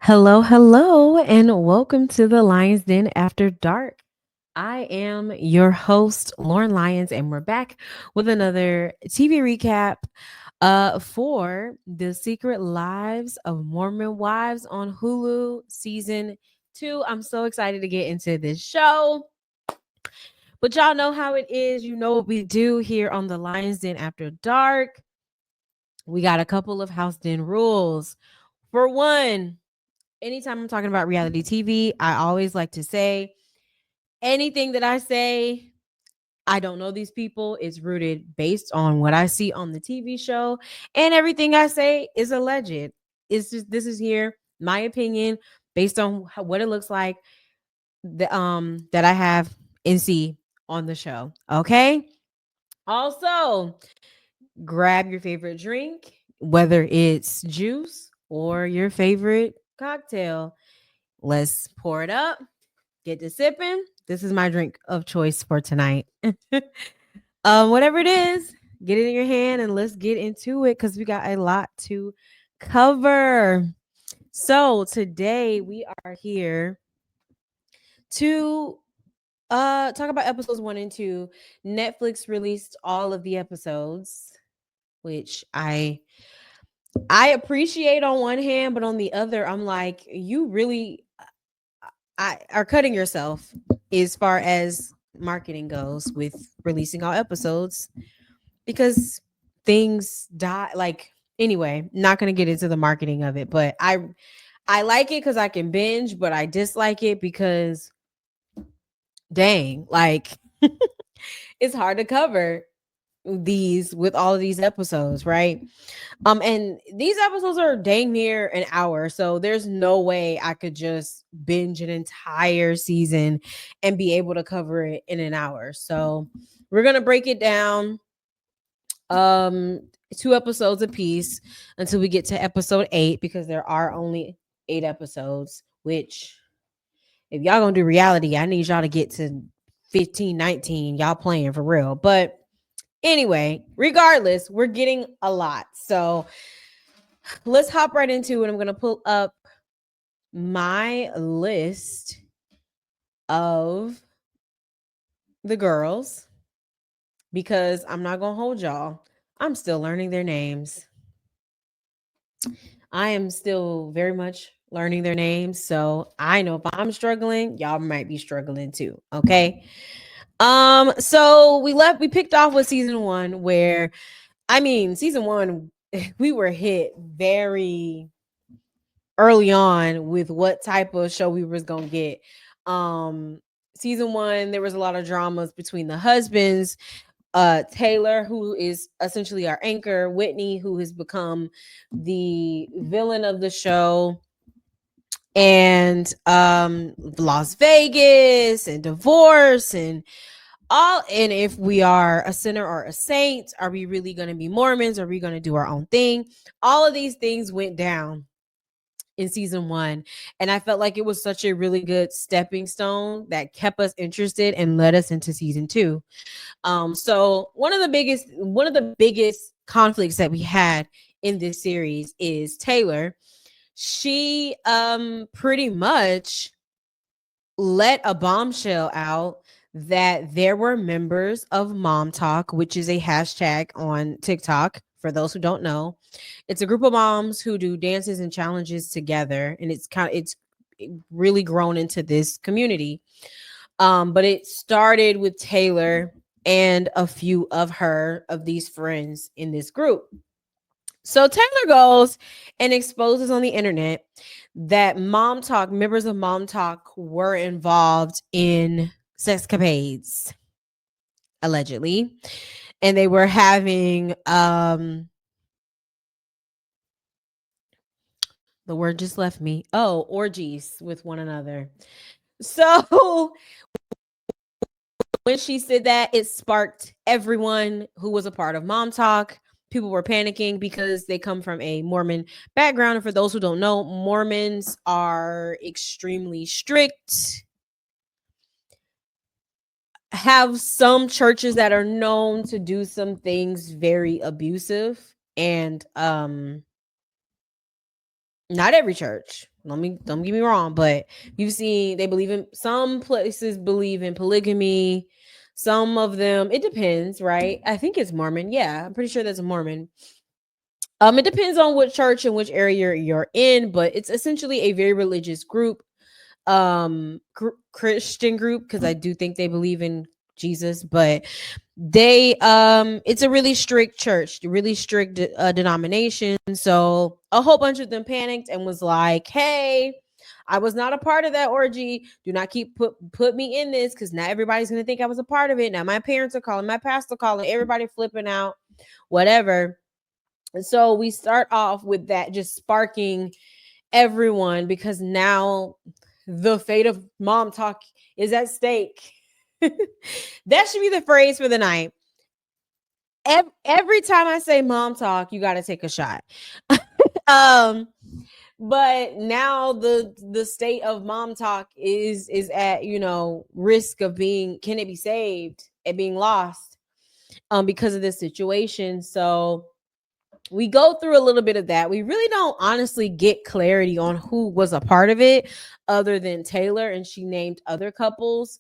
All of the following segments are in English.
Hello, hello, and welcome to the Lions Den After Dark. I am your host, Lauren Lyons, and we're back with another TV recap for The Secret Lives of Mormon Wives on Hulu season 2. I'm so excited to get into this show. But y'all know how it is. You know what we do here on the Lions Den After Dark. We got a couple of house den rules. For one, anytime I'm talking about reality TV, I always like to say anything that I say, I don't know these people, is rooted based on what I see on the TV show, and everything I say is alleged. It's just this is here my opinion based on what it looks like that I have and see on the show. Okay? Also, grab your favorite drink, whether it's juice or your favorite cocktail. Let's pour it up. Get to sipping. This is my drink of choice for tonight. Whatever it is, get it in your hand and let's get into it because we got a lot to cover. So today we are here to talk about episodes 1 and 2. Netflix released all of the episodes, which I appreciate on one hand, but on the other, I'm like, you really are cutting yourself as far as marketing goes with releasing all episodes because things die. Like, anyway, not gonna get into the marketing of it, but I like it because I can binge, but I dislike it because dang, like it's hard to cover these with all of these episodes, right? And these episodes are dang near an hour, so there's no way I could just binge an entire season and be able to cover it in an hour. So we're gonna break it down, um, 2 episodes a piece until we get to episode 8 because there are only 8 episodes. Which, if y'all gonna do reality, I need y'all to get to 15, 19. Y'all playing for real, but anyway, regardless, we're getting a lot. So let's hop right into it. I'm going to pull up my list of the girls because I'm not going to hold y'all. I'm still learning their names. I am still very much learning their names. So I know if I'm struggling, y'all might be struggling too. Okay. So we picked off with season 1 where, I mean, season 1, we were hit very early on with what type of show we was gonna get. Season 1, there was a lot of dramas between the husbands. Taylor, who is essentially our anchor, Whitney, who has become the villain of the show, and Las Vegas and divorce and all. And if we are a sinner or a saint, are we really going to be Mormons? Are we going to do our own thing? All of these things went down in season 1, and I felt like it was such a really good stepping stone that kept us interested and led us into season 2. So one of the biggest conflicts that we had in this series is Taylor. She pretty much let a bombshell out that there were members of Mom Talk, which is a hashtag on TikTok. For those who don't know, it's a group of moms who do dances and challenges together, and it's really grown into this community. But it started with Taylor and a few of these friends in this group. So Taylor goes and exposes on the internet that members of Mom Talk were involved in sexcapades, allegedly. And they were having the word just left me. Oh, orgies with one another. So when she said that, it sparked everyone who was a part of Mom Talk. People were panicking because they come from a Mormon background. And for those who don't know, Mormons are extremely strict, have some churches that are known to do some things very abusive. And Not every church. Don't get me wrong, but you've seen they believe in some places believe in polygamy. Some of them, it depends, right? I think it's Mormon. Yeah, I'm pretty sure that's a Mormon. It depends on what church and which area you're in, but it's essentially a very religious group, Christian group, because I do think they believe in Jesus, but they it's a really strict church, really strict denomination. So a whole bunch of them panicked and was like, hey, I was not a part of that orgy. Do not keep put me in this, because now everybody's gonna think I was a part of it. Now my parents are calling, my pastor calling, everybody flipping out, whatever. And so we start off with that just sparking everyone, because now the fate of mom talk is at stake. That should be the phrase for the night. Every time I say mom talk, you got to take a shot. um, but now the state of mom talk is at, risk of being, can it be saved and being lost because of this situation. So we go through a little bit of that. We really don't honestly get clarity on who was a part of it other than Taylor, and she named other couples.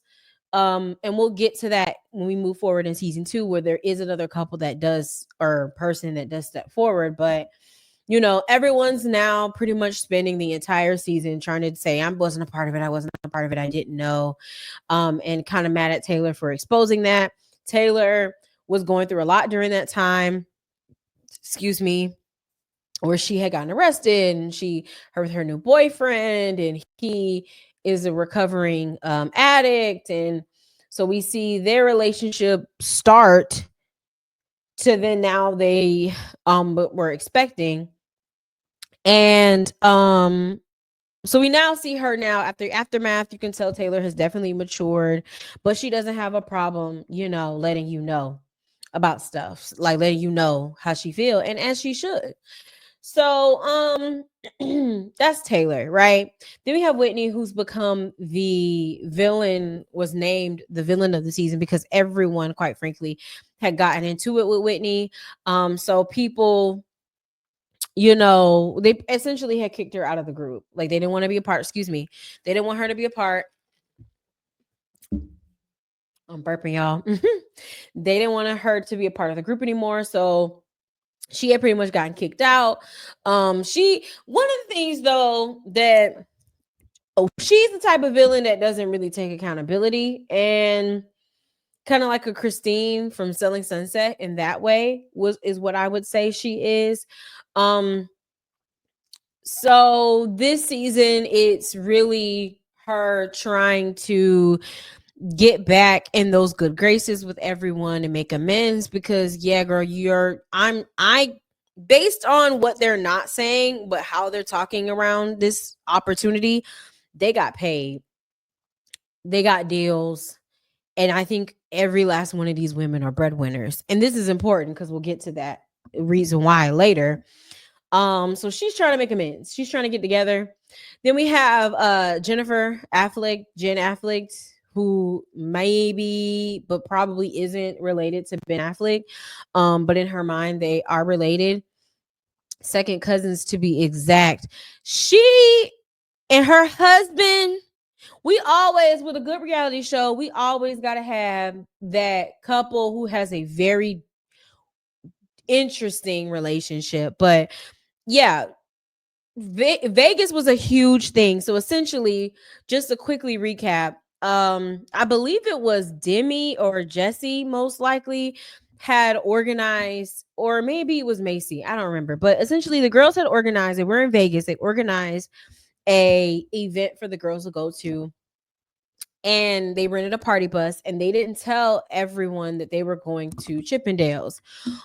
And we'll get to that when we move forward in season 2, where there is another couple that does, or person that does step forward. But everyone's now pretty much spending the entire season trying to say, I wasn't a part of it, I wasn't a part of it, I didn't know. And kind of mad at Taylor for exposing that. Taylor was going through a lot during that time, excuse me, where she had gotten arrested, and she her with her new boyfriend, and he is a recovering addict. And so we see their relationship start to then now they were expecting. And so we now see her now after aftermath. You can tell Taylor has definitely matured, but she doesn't have a problem, letting you know about stuff, like letting you know how she feel, and as she should. So that's Taylor, right? Then we have Whitney, who's become the villain, was named the villain of the season because everyone, quite frankly, had gotten into it with Whitney. So people, they essentially had kicked her out of the group. Like they didn't want to be a part, excuse me. They didn't want her to be a part. I'm burping, y'all. They didn't want her to be a part of the group anymore. So she had pretty much gotten kicked out. She one of the things though that she's the type of villain that doesn't really take accountability, and kind of like a Christine from Selling Sunset in that way is what I would say she is. So this season it's really her trying to get back in those good graces with everyone and make amends, because yeah, girl, I based on what they're not saying but how they're talking around this opportunity, they got paid, they got deals, and I think every last one of these women are breadwinners. And this is important because we'll get to that reason why later. So she's trying to make amends. She's trying to get together. Then we have Jen Affleck, who maybe but probably isn't related to Ben Affleck. But in her mind, they are related. Second cousins to be exact. She and her husband, we always, with a good reality show, we always gotta have that couple who has a very interesting relationship. But yeah, Vegas was a huge thing. So essentially, just to quickly recap, I believe it was Demi or Jesse, most likely, had organized, or maybe it was Macy, I don't remember, but essentially the girls had organized, they were in Vegas, they organized a event for the girls to go to, and they rented a party bus, and they didn't tell everyone that they were going to Chippendales.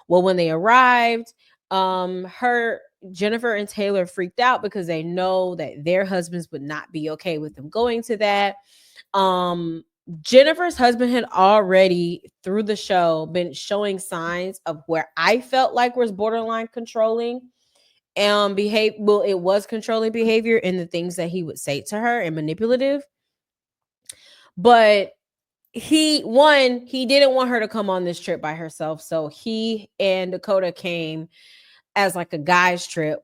Well, when they arrived, her Jennifer and Taylor freaked out because they know that their husbands would not be okay with them going to that. Jennifer's husband had already through the show been showing signs of where I felt like was borderline controlling it was controlling behavior in the things that he would say to her, and manipulative. But he didn't want her to come on this trip by herself, so he and Dakota came as like a guy's trip.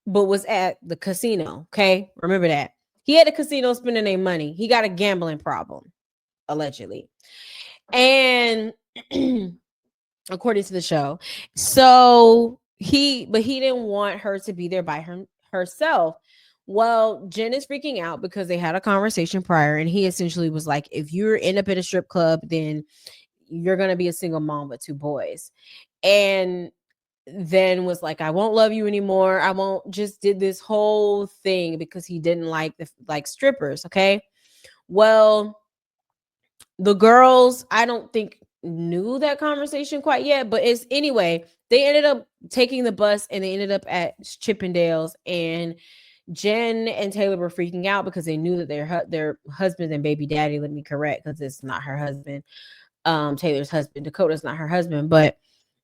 but was at the casino. Okay, remember that. He had a casino spending their money. He got a gambling problem, allegedly. And according to the show. So he didn't want her to be there by herself. Well, Jen is freaking out because they had a conversation prior, and he essentially was like, if you end up at a strip club, then you're gonna be a single mom with two boys. And then was like, I won't love you anymore. I won't, just did this whole thing because he didn't like the like strippers. Okay. Well, the girls, I don't think knew that conversation quite yet, but it's anyway, they ended up taking the bus and they ended up at Chippendales, and Jen and Taylor were freaking out because they knew that their husband and baby daddy, let me correct because it's not her husband, Taylor's husband, Dakota's not her husband, but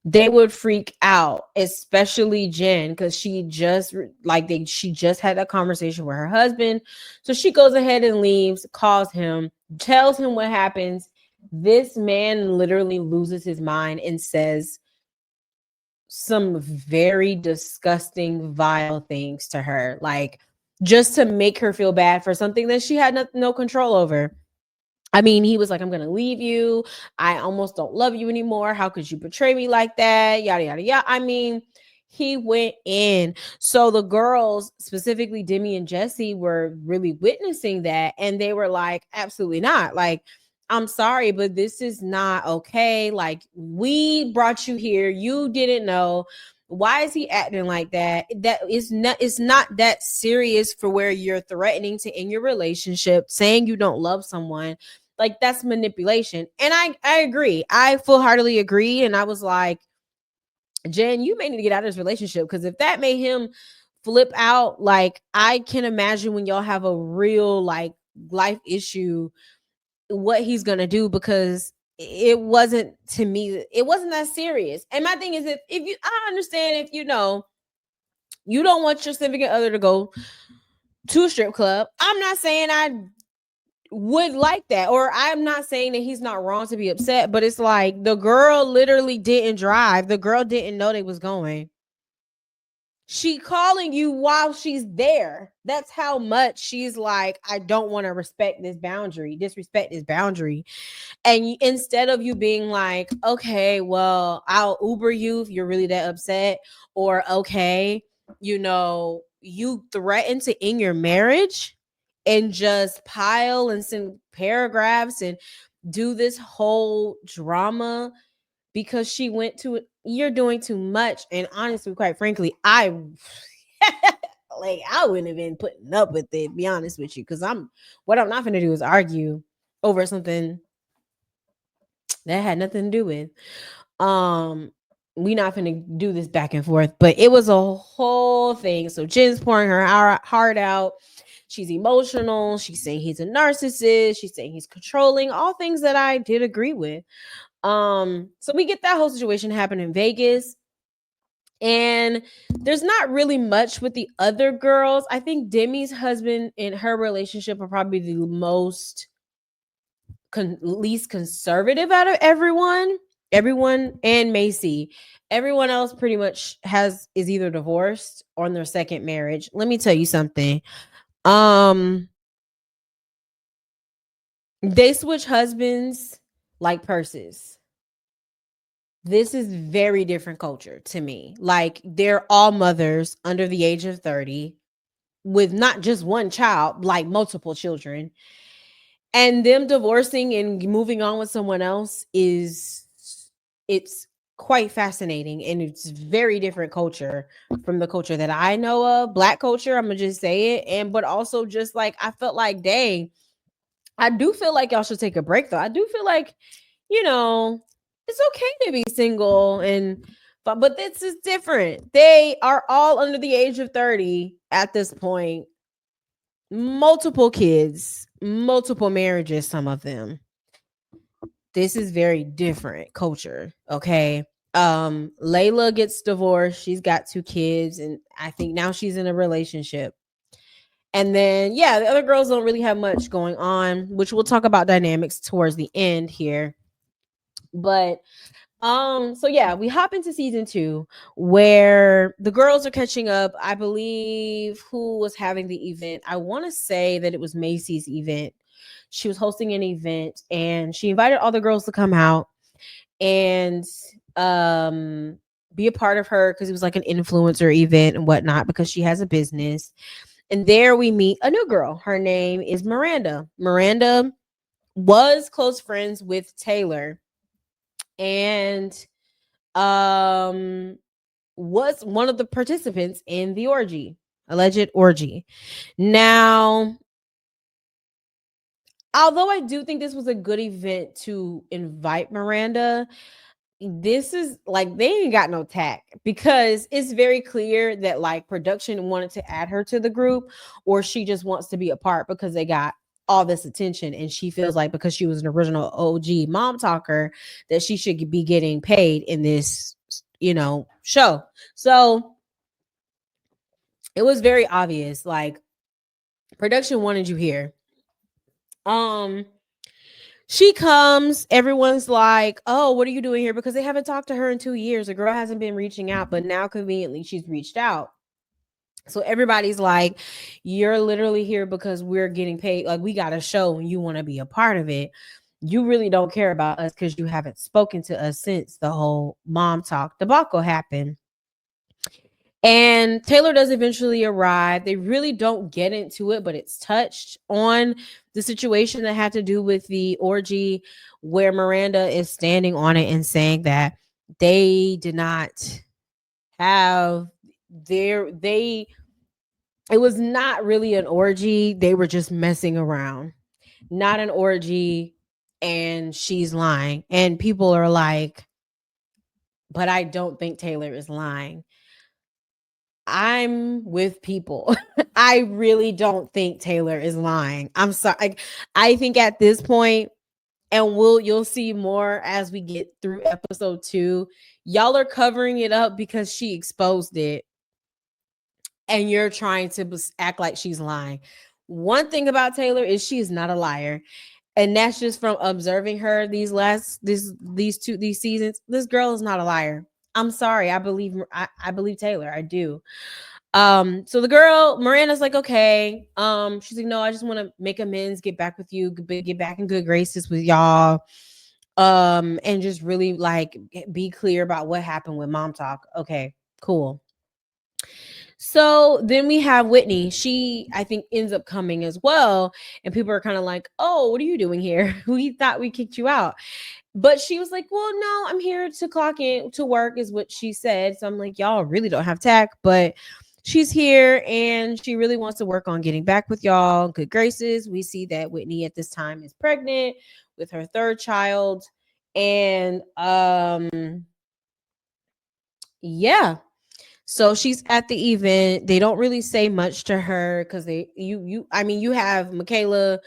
they would freak out, especially Jen, because she just had that conversation with her husband. So she goes ahead and leaves, calls him, tells him what happens. This man literally loses his mind and says some very disgusting, vile things to her, like just to make her feel bad for something that she had no control over. I mean, he was like, I'm going to leave you. I almost don't love you anymore. How could you betray me like that? Yada, yada, yada. I mean, he went in. So the girls, specifically Demi and Jesse, were really witnessing that. And they were like, absolutely not. Like, I'm sorry, but this is not okay. Like, we brought you here. You didn't know. Why is he acting like that? That is not, it's not that serious for where you're threatening to end your relationship, saying you don't love someone. Like, that's manipulation. And I agree. I full heartedly agree. And I was like, Jen, you may need to get out of this relationship, because if that made him flip out, like, I can imagine when y'all have a real like life issue, what he's gonna do, because it wasn't, to me, it wasn't that serious. And my thing is, if you, I understand if you know you don't want your significant other to go to a strip club. I'm not saying I would like that, or I'm not saying that he's not wrong to be upset, but it's like the girl literally didn't drive. The girl didn't know they was going. She calling you while she's there. That's how much she's like, I don't want to disrespect this boundary. And instead of you being like, okay, well, I'll Uber you if you're really that upset, or okay, you threaten to end your marriage and just pile and send paragraphs and do this whole drama because she went to it. You're doing too much. And honestly, quite frankly, I like, I wouldn't have been putting up with it, be honest with you, because what I'm not gonna do is argue over something that had nothing to do with. We not gonna do this back and forth, but it was a whole thing. So Jen's pouring her heart out. She's emotional. She's saying he's a narcissist. She's saying he's controlling. All things that I did agree with. So we get that whole situation happen in Vegas. And there's not really much with the other girls. I think Demi's husband and her relationship are probably the most least conservative out of everyone and Macy. Everyone else pretty much is either divorced or in their second marriage. Let me tell you something. Um they switch husbands like purses. This is very different culture to me. Like, they're all mothers under the age of 30 with not just one child, like multiple children. And them divorcing and moving on with someone else it's quite fascinating, and it's very different culture from the culture that I know of, Black culture, I'm gonna just say it. And but also, just like, I felt like, dang, I do feel like y'all should take a break though. I do feel like, it's okay to be single, but this is different. They are all under the age of 30 at this point. Multiple kids, multiple marriages, some of them. This is very different culture, okay? Layla gets divorced. She's got two kids, and I think now she's in a relationship. And then, yeah, the other girls don't really have much going on, which we'll talk about dynamics towards the end here. But So yeah, we hop into season 2 where the girls are catching up. I believe who was having the event. I want to say that it was Macy's event. She was hosting an event and she invited all the girls to come out and um be a part of her because it was like an influencer event and whatnot because she has a business. And there we meet a new girl. Her name is Miranda. Miranda was close friends with Taylor and um was one of the participants in the orgy, alleged orgy. Now, although I do think this was a good event to invite Miranda, this is like they ain't got no tack because it's very clear that like production wanted to add her to the group or she just wants to be a part because they got all this attention and she feels like because she was an original OG mom talker that she should be getting paid in this, show. So it was very obvious like production wanted you here. Um She comes, everyone's like, "Oh, what are you doing here?" Because they haven't talked to her in 2 years. The girl hasn't been reaching out, but now conveniently she's reached out. So everybody's like, "You're literally here because we're getting paid. Like we got a show and you want to be a part of it. You really don't care about us because you haven't spoken to us since the whole mom talk debacle happened." And Taylor does eventually arrive. They really don't get into it, but it's touched on the situation that had to do with the orgy, where Miranda is standing on it and saying that they did not have they it was not really an orgy. They were just messing around. Not an orgy, and she's lying. And people are like, but I don't think Taylor is lying. I'm with people. I really don't think Taylor is lying. I'm sorry. I think at this point, and you'll see more as we get through episode 2. Y'all are covering it up because she exposed it, and you're trying to act like she's lying. One thing about Taylor is she is not a liar, and that's just from observing her these seasons. This girl is not a liar. I'm sorry. I believe Taylor. I do. So the girl, Miranda's like, okay. She's like, no, I just want to make amends, get back with you, get back in good graces with y'all. And just really like be clear about what happened with mom talk. Okay, cool. So then we have Whitney. She, I think, ends up coming as well. And people are kind of like, oh, what are you doing here? We thought we kicked you out. But she was like, well, no, I'm here to clock in to work, is what she said. So I'm like, y'all really don't have tack, but she's here and she really wants to work on getting back with y'all. Good graces. We see that Whitney at this time is pregnant with her third child. And yeah. So she's at the event. They don't really say much to her because you have Michaela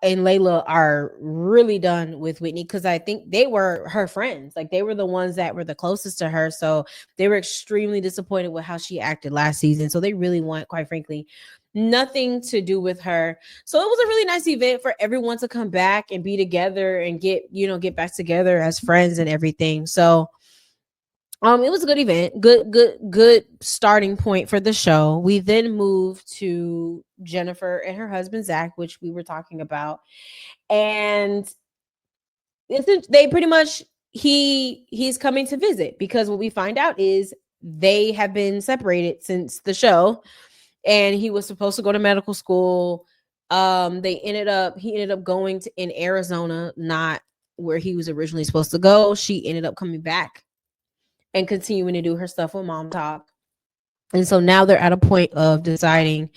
and Layla are really done with Whitney because I think they were her friends. Like they were the ones that were the closest to her. So they were extremely disappointed with how she acted last season. So they really want, quite frankly, nothing to do with her. So it was a really nice event for everyone to come back and be together and get back together as friends and everything. So it was a good event, good starting point for the show. We then moved to Jennifer and her husband Zach, which we were talking about, and they pretty much he's coming to visit because what we find out is they have been separated since the show, and he was supposed to go to medical school. He ended up going to in Arizona, not where he was originally supposed to go. She ended up coming back and continuing to do her stuff with mom talk. And so now they're at a point of deciding,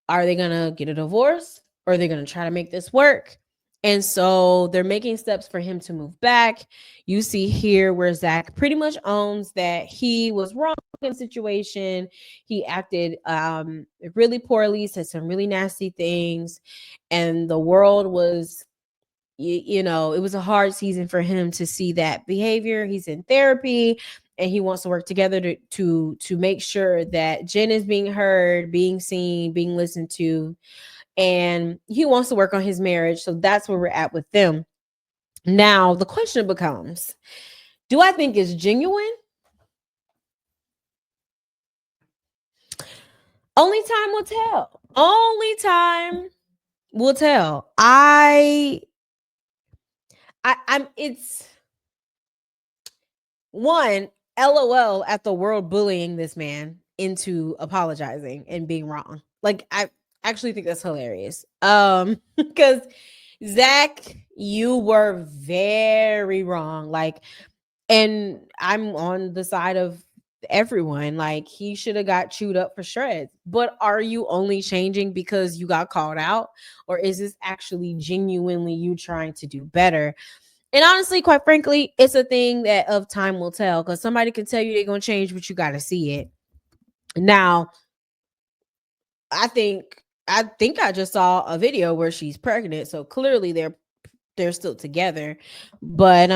are they going to get a divorce or are they going to try to make this work? And so they're making steps for him to move back. You see here where Zach pretty much owns that he was wrong in the situation. He acted really poorly, said some really nasty things, and the world was it was a hard season for him to see that behavior. He's in therapy and he wants to work together to make sure that Jen is being heard, being seen, being listened to, and he wants to work on his marriage. So that's where we're at with them. Now, the question becomes, do I think it's genuine? Only time will tell. Only time will tell. I'm it's one, LOL at the world bullying this man into apologizing and being wrong. Like, I actually think that's hilarious. Because Zach, you were very wrong. Like, and I'm on the side of everyone. Like, he should have got chewed up for shreds. But are you only changing because you got called out? Or is this actually genuinely you trying to do better? And honestly, quite frankly, it's a thing that of time will tell, because somebody can tell you they're gonna change, but you gotta see it. Now, I think I just saw a video where she's pregnant, so clearly they're still together. But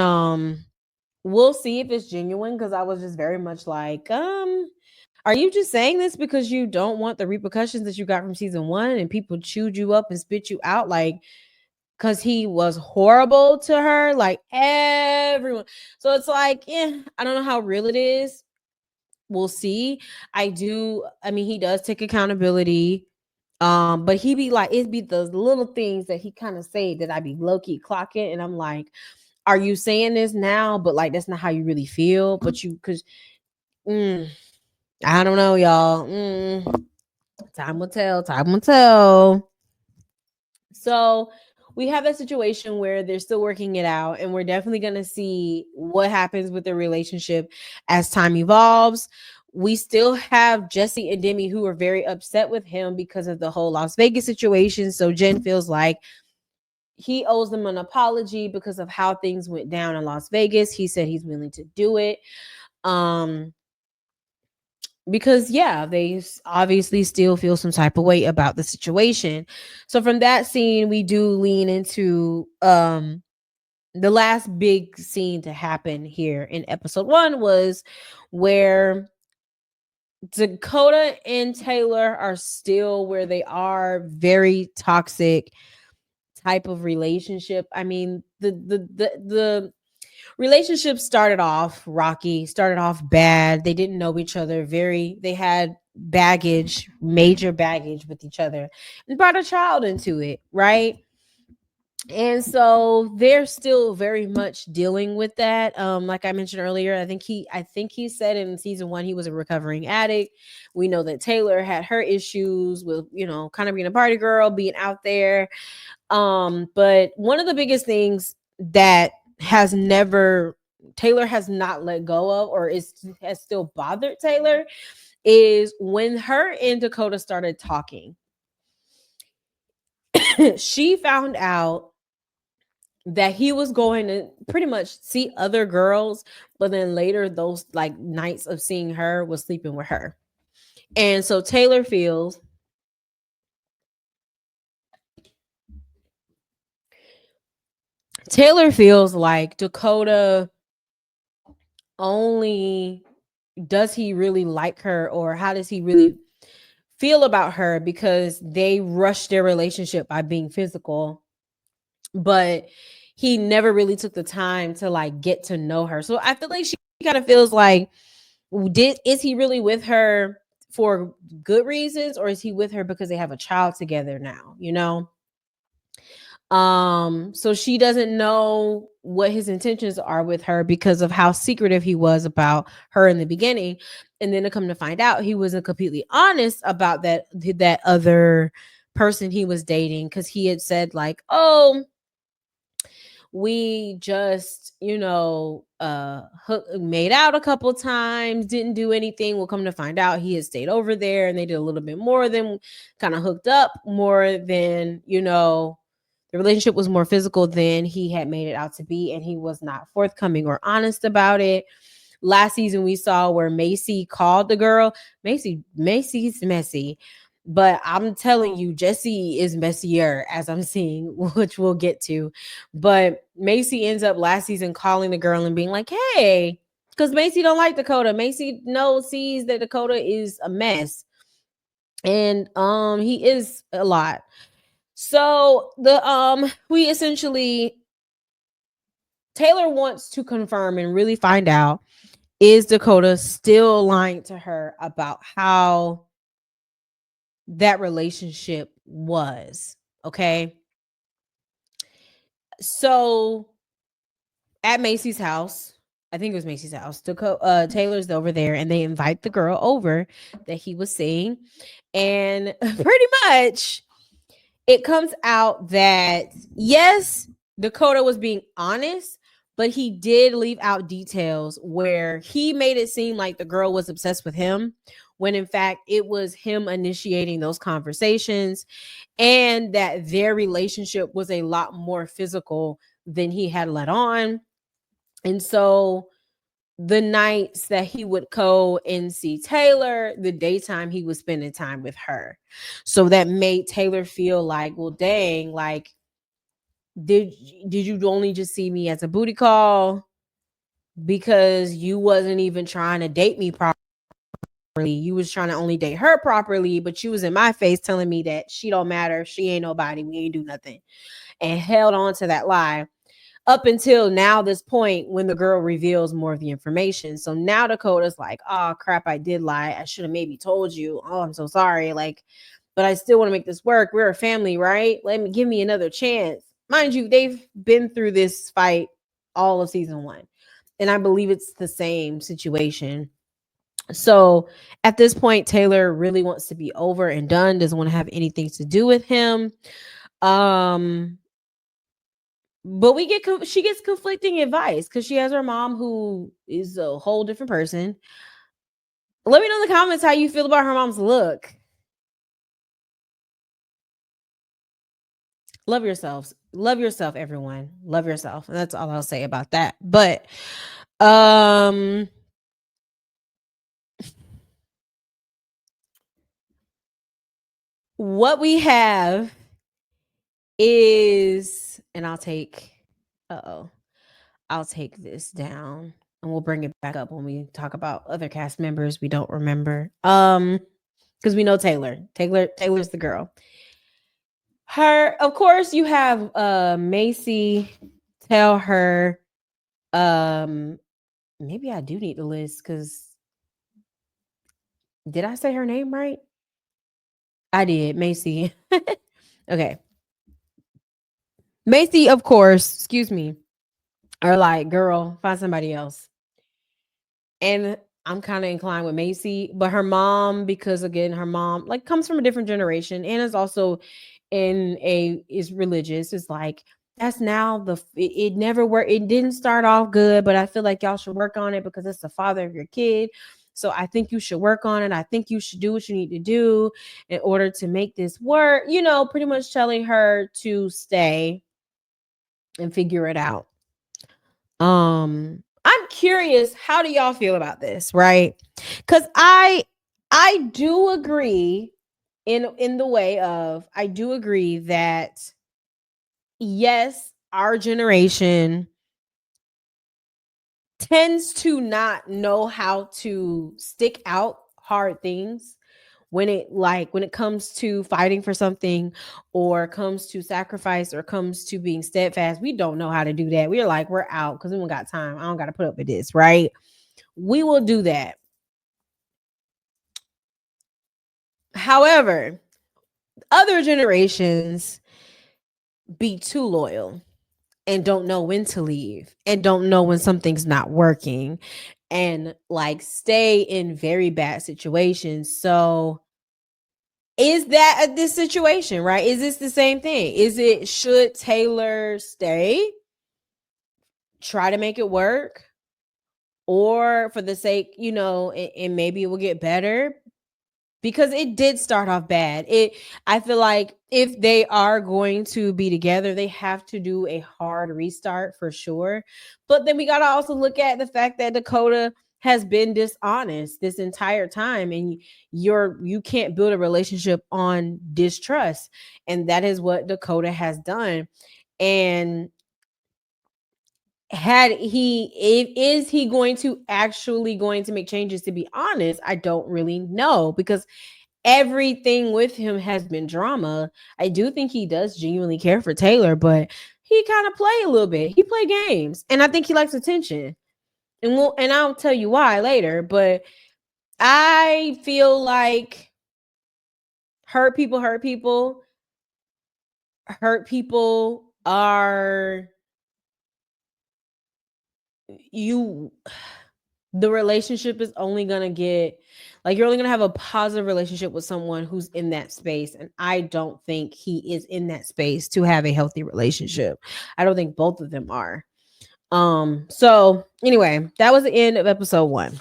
we'll see if it's genuine, because I was just very much like, are you just saying this because you don't want the repercussions that you got from season one and people chewed you up and spit you out? Like, because he was horrible to her, like everyone. So it's like, yeah, I don't know how real it is. We'll see. I mean, he does take accountability. But he be like, it'd be those little things that he kind of say that I be low key clocking, and I'm like, are you saying this now? But like, that's not how you really feel. But you, because mm, I don't know, y'all. Time will tell. Time will tell. So we have that situation where they're still working it out, and we're definitely going to see what happens with their relationship as time evolves. We still have Jesse and Demi who are very upset with him because of the whole Las Vegas situation. So Jen feels like he owes them an apology because of how things went down in Las Vegas. He said he's willing to do it. Um, because yeah, they obviously still feel some type of way about the situation. So from that scene, we do lean into the last big scene to happen here in episode 1 was where Dakota and Taylor are still where they are, very toxic type of relationship. I mean, the relationship started off rocky, started off bad. They didn't know each other. They had baggage, major baggage with each other, and brought a child into it, right? And so they're still very much dealing with that. Like I mentioned earlier, I think he said in season 1 he was a recovering addict. We know that Taylor had her issues with, kind of being a party girl, being out there. But one of the biggest things that has never Taylor has not let go of, or has still bothered Taylor, is when her and Dakota started talking. She found out that he was going to pretty much see other girls, but then later those like nights of seeing her was sleeping with her. And so Taylor feels like Dakota only, does he really like her, or how does he really feel about her, because they rushed their relationship by being physical, but he never really took the time to like get to know her. So I feel like she kind of feels like, is he really with her for good reasons, or is he with her because they have a child together now? So she doesn't know what his intentions are with her because of how secretive he was about her in the beginning. And then to come to find out, he wasn't completely honest about that other person he was dating, because he had said like, oh, we just made out a couple times, didn't do anything. We'll come to find out he had stayed over there and they did a little bit more than, kind of hooked up more than, the relationship was more physical than he had made it out to be, and he was not forthcoming or honest about it. Last season we saw where Macy called the girl. Macy's messy, but I'm telling you, Jesse is messier, as I'm seeing, which we'll get to. But Macy ends up last season calling the girl and being like, hey, because Macy don't like Dakota. Macy sees that Dakota is a mess. And he is a lot. So the we essentially Taylor wants to confirm and really find out, is Dakota still lying to her about how that relationship was? Okay. So at Macy's house, I think it was Macy's house, Taylor's over there and they invite the girl over that he was seeing. And pretty much it comes out that yes, Dakota was being honest, but he did leave out details where he made it seem like the girl was obsessed with him, when in fact it was him initiating those conversations, and that their relationship was a lot more physical than he had let on. And so the nights that he would go and see Taylor, the daytime he was spending time with her. So that made Taylor feel like, well, dang, like, did you only just see me as a booty call? Because you wasn't even trying to date me properly. You was trying to only date her properly, but you was in my face telling me that she don't matter, she ain't nobody, we ain't do nothing. And held on to that lie up until now, this point when the girl reveals more of the information. So now Dakota's like, oh crap, I did lie. I should have maybe told you. Oh, I'm so sorry. Like, but I still want to make this work. We're a family, right? Give me another chance. Mind you, they've been through this fight all of season 1. And I believe it's the same situation. So at this point, Taylor really wants to be over and done, doesn't want to have anything to do with him. Um, but she gets conflicting advice because she has her mom who is a whole different person. Let me know in the comments how you feel about her mom's look. Love yourselves. Love yourself, everyone. Love yourself. And that's all I'll say about that. But what we have is, and I'll take this down and we'll bring it back up when we talk about other cast members we don't remember. Because we know Taylor's the girl. Her, of course, you have Macy tell her, maybe I do need the list because did I say her name right? I did, Macy. Okay. Macy, of course, excuse me, are like, girl, find somebody else. And I'm kind of inclined with Macy, but her mom, because again, her mom like comes from a different generation and is also is religious. It's like that's now it never worked. It didn't start off good, but I feel like y'all should work on it because it's the father of your kid. So I think you should work on it. I think you should do what you need to do in order to make this work. You know, pretty much telling her to stay and figure it out. I'm curious, how do y'all feel about this, right? Cuz I do agree in the way of I do agree that yes, our generation tends to not know how to stick out hard things when it comes to fighting for something or comes to sacrifice or comes to being steadfast. We don't know how to do that. We're like, we're out because we don't got time. I don't got to put up with this, right? We will do that. However, other generations be too loyal and don't know when to leave and don't know when something's not working and like stay in very bad situations. So is that this situation, right? Is this the same thing? Is it, should Taylor stay, try to make it work, or for the sake, and maybe it will get better? Because it did start off bad. I feel like if they are going to be together, they have to do a hard restart for sure. But then we got to also look at the fact that Dakota has been dishonest this entire time, and you can't build a relationship on distrust, and that is what Dakota has done. And is he going to actually going to make changes? To be honest, I don't really know, because everything with him has been drama. I do think he does genuinely care for Taylor, but he kind of play a little bit. He play games, and I think he likes attention. And I'll tell you why later. But I feel like hurt people, hurt people are you. The relationship is only gonna get like you're only gonna have a positive relationship with someone who's in that space, and I don't think he is in that space to have a healthy relationship. I don't think both of them are. So anyway, that was the end of episode 1.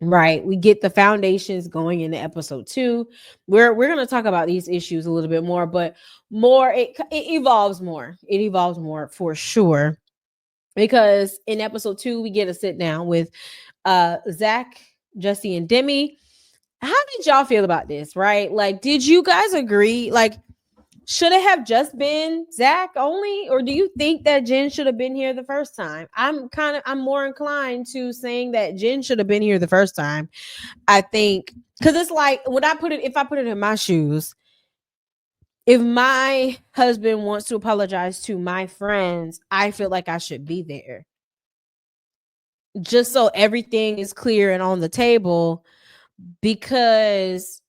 Right. We get the foundations going into episode 2. We're going to talk about these issues a little bit more, but it evolves more. It evolves more for sure. Because in episode 2, we get a sit down with Zach, Jesse, and Demi. How did y'all feel about this? Right? Like, did you guys agree? Like, should it have just been Zach only, or do you think that Jen should have been here the first time? I'm more inclined to saying that Jen should have been here the first time. I think because it's like if I put it in my shoes, if my husband wants to apologize to my friends, I feel like I should be there. Just so everything is clear and on the table, because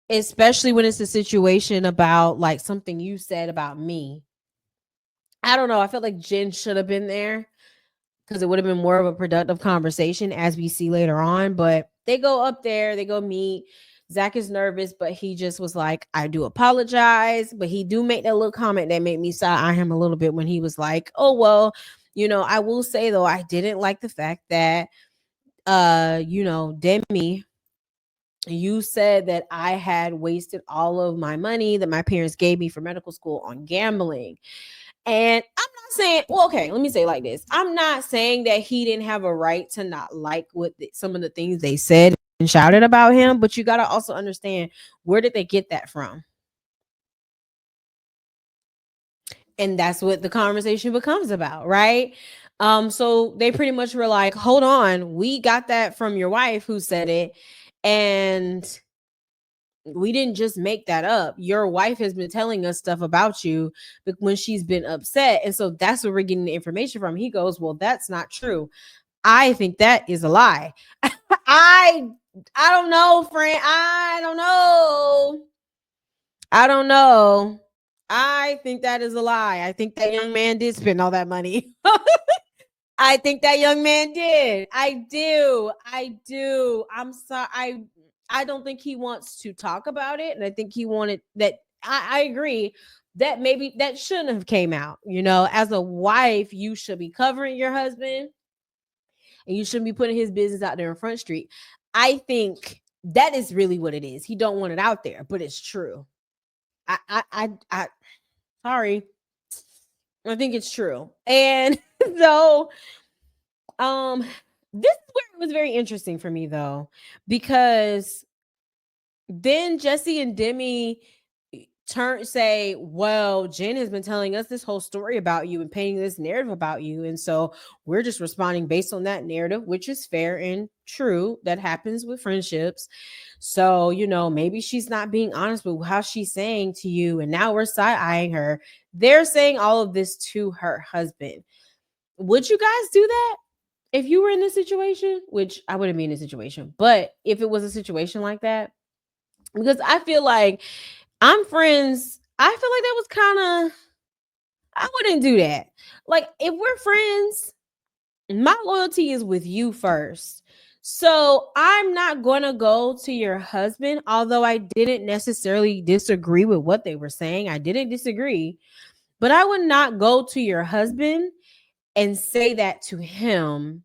especially when it's a situation about like something you said about me. I don't know. I felt like Jen should have been there because it would have been more of a productive conversation as we see later on. But they go up there, they go meet. Zach is nervous, but he just was like, I do apologize. But he do make that little comment that made me side eye him a little bit when he was like, oh, well, I will say though, I didn't like the fact that Demi, you said that I had wasted all of my money that my parents gave me for medical school on gambling. And I'm not saying, well, okay, let me say it like this. I'm not saying that he didn't have a right to not like some of the things they said and shouted about him, but you got to also understand, where did they get that from? And that's what the conversation becomes about, right? So they pretty much were like, hold on, we got that from your wife who said it. And we didn't just make that up. Your wife has been telling us stuff about you when she's been upset. And so that's where we're getting the information from. He goes, well, that's not true. I think that is a lie. I I don't know, friend. I don't know. I don't know. I think that is a lie. I think that young man did spend all that money. I think that young man did. I do. I do. I'm sorry. I don't think he wants to talk about it, and I think he wanted that. I agree that maybe that shouldn't have came out. As a wife, you should be covering your husband, and you shouldn't be putting his business out there in Front Street. I think that is really what it is. He don't want it out there, but it's true. I sorry. I think it's true. And so this is where it was very interesting for me though, because then Jesse and Demi say, well, Jen has been telling us this whole story about you and painting this narrative about you. And so we're just responding based on that narrative, which is fair and true. That happens with friendships. So, maybe she's not being honest with how she's saying to you. And now we're side eyeing her. They're saying all of this to her husband. Would you guys do that? If you were in this situation, which I wouldn't be in this situation, but if it was a situation like that, because I feel like I'm friends, I feel like that was kind of, I wouldn't do that. Like, if we're friends, my loyalty is with you first. So I'm not going to go to your husband, although I didn't necessarily disagree with what they were saying. I didn't disagree, but I would not go to your husband and say that to him.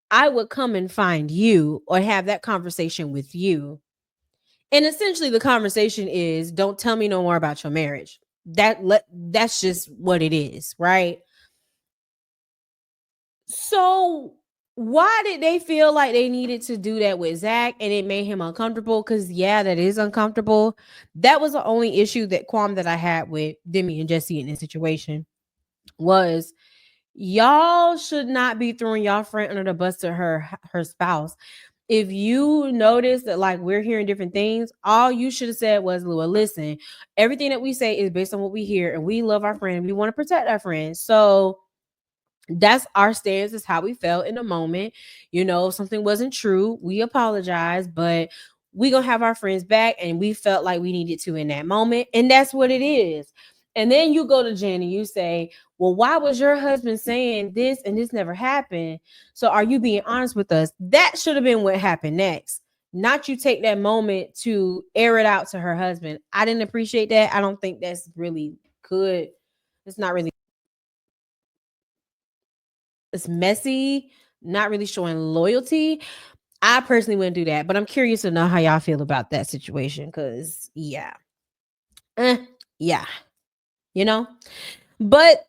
I would come and find you or have that conversation with you. And essentially the conversation is, don't tell me no more about your marriage. That's just what it is, right? So why did they feel like they needed to do that with Zach and it made him uncomfortable? Because yeah, that is uncomfortable. That was the only issue that I had with Demi and Jesse in this situation, was y'all should not be throwing y'all friend under the bus to her spouse. If you notice that like we're hearing different things, all you should have said was, well, listen, everything that we say is based on what we hear, and we love our friend. We want to protect our friends. So that's our stance, is how we felt in the moment. If something wasn't true, we apologize, but we gonna have our friends back, and we felt like we needed to in that moment, and that's what it is. And then you go to Jen and you say, well, why was your husband saying this and this never happened? So are you being honest with us? That should have been what happened next. Not you take that moment to air it out to her husband. I didn't appreciate that. I don't think that's really good. It's not really, it's messy, not really showing loyalty. I personally wouldn't do that, but I'm curious to know how y'all feel about that situation. Because yeah, eh, yeah, you know. But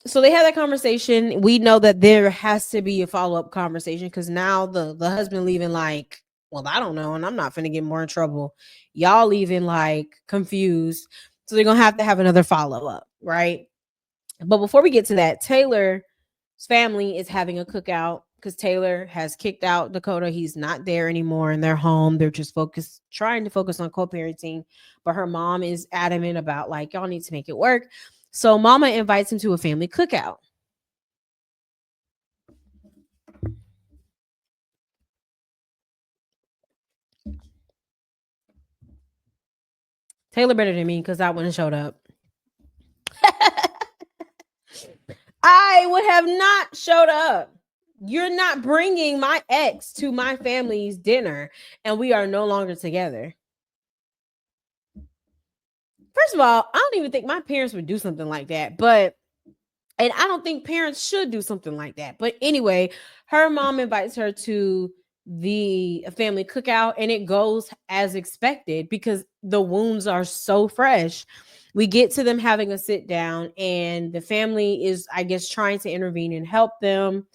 so they had that conversation. We know that there has to be a follow up conversation, because now the husband leaving like, well, I don't know, and I'm not finna get more in trouble. Y'all leaving like confused, so they're gonna have to have another follow up, right? But before we get to that, Taylor's family is having a cookout because Taylor has kicked out Dakota. He's not there anymore in their home. They're just trying to focus on co-parenting. But her mom is adamant about like, y'all need to make it work. So Mama invites him to a family cookout. Taylor better than me because I wouldn't have showed up. I would have not showed up. You're not bringing my ex to my family's dinner, and we are no longer together. First of all, I don't even think my parents would do something like that. And I don't think parents should do something like that. But anyway, her mom invites her to the family cookout, and it goes as expected because the wounds are so fresh. We get to them having a sit down, and the family is, I guess, trying to intervene and help them